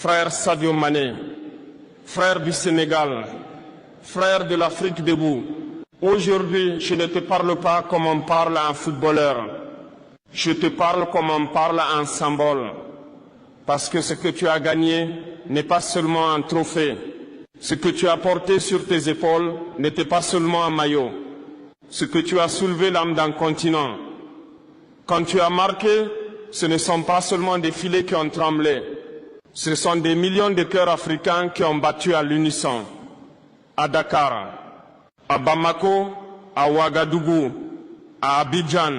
frère Sadio Mané, frère du Sénégal, frère de l'Afrique debout. Aujourd'hui, je ne te parle pas comme on parle à un footballeur. Je te parle comme on parle à un symbole. Parce que ce que tu as gagné n'est pas seulement un trophée. Ce que tu as porté sur tes épaules n'était pas seulement un maillot. Ce que tu as soulevé l'âme d'un continent. Quand tu as marqué, ce ne sont pas seulement des filets qui ont tremblé. Ce sont des millions de cœurs africains qui ont battu à l'unisson. À Dakar, à Bamako, à Ouagadougou, à Abidjan,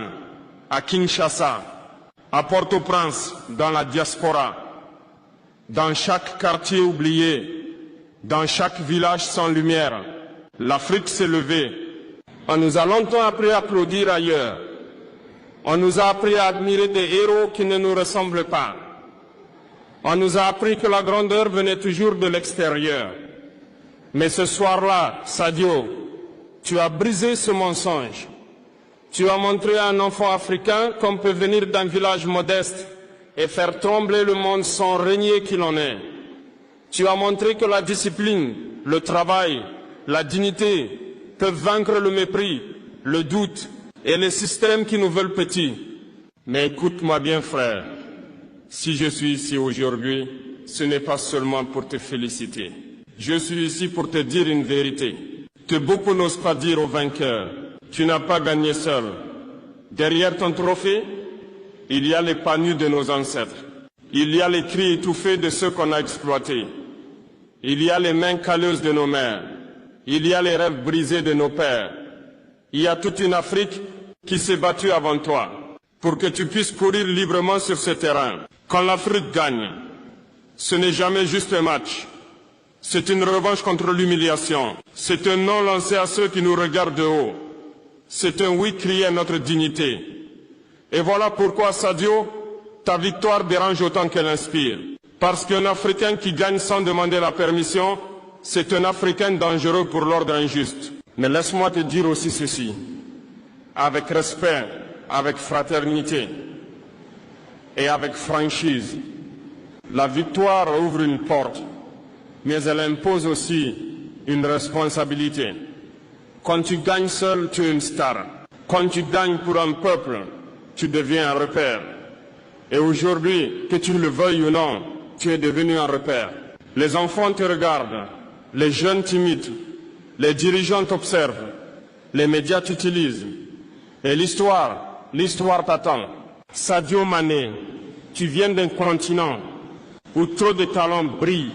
à Kinshasa, à Port-au-Prince, dans la diaspora, dans chaque quartier oublié, dans chaque village sans lumière. L'Afrique s'est levée. On nous a longtemps appris à applaudir ailleurs. On nous a appris à admirer des héros qui ne nous ressemblent pas. On nous a appris que la grandeur venait toujours de l'extérieur. Mais ce soir-là, Sadio, tu as brisé ce mensonge. Tu as montré à un enfant africain qu'on peut venir d'un village modeste et faire trembler le monde sans régner qu'il en est. Tu as montré que la discipline, le travail, la dignité peuvent vaincre le mépris, le doute et les systèmes qui nous veulent petits. Mais écoute-moi bien, frère. Si je suis ici aujourd'hui, ce n'est pas seulement pour te féliciter. Je suis ici pour te dire une vérité que beaucoup n'osent pas dire aux vainqueurs. Tu n'as pas gagné seul. Derrière ton trophée, il y a les pas nus de nos ancêtres. Il y a les cris étouffés de ceux qu'on a exploités. Il y a les mains calleuses de nos mères. Il y a les rêves brisés de nos pères. Il y a toute une Afrique qui s'est battue avant toi pour que tu puisses courir librement sur ce terrain. Quand l'Afrique gagne, ce n'est jamais juste un match. C'est une revanche contre l'humiliation. C'est un non lancé à ceux qui nous regardent de haut. C'est un oui crié à notre dignité. Et voilà pourquoi, Sadio, ta victoire dérange autant qu'elle inspire. Parce qu'un Africain qui gagne sans demander la permission, c'est un Africain dangereux pour l'ordre injuste. Mais laisse-moi te dire aussi ceci, avec respect, avec fraternité et avec franchise. La victoire ouvre une porte, mais elle impose aussi une responsabilité. Quand tu gagnes seul, tu es une star. Quand tu gagnes pour un peuple, tu deviens un repère. Et aujourd'hui, que tu le veuilles ou non, tu es devenu un repère. Les enfants te regardent, les jeunes t'imitent, les dirigeants t'observent, les médias t'utilisent. Et l'histoire t'attend. Sadio Mané, tu viens d'un continent où trop de talents brillent.